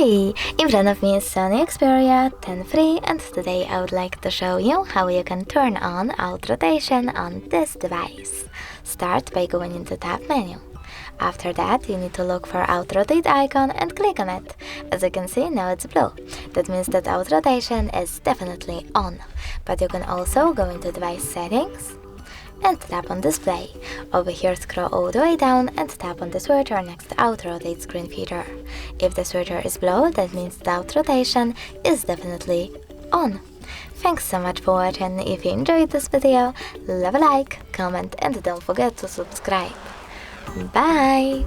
Hey! In front of me is SONY Xperia 10.3 and today I would like to show you how you can turn on auto rotation on this device. Start by going into Tab menu. After that, you need to look for auto rotate icon and click on it. As you can see, now it's blue. That means that auto rotation is definitely on. But you can also go into device settings and tap on display. Over here, scroll all the way down and tap on the switcher next to auto rotate screen feature. If the switcher is blue, that means the auto rotation is definitely on. Thanks so much for watching. If you enjoyed this video, leave a like, comment and don't forget to subscribe. Bye!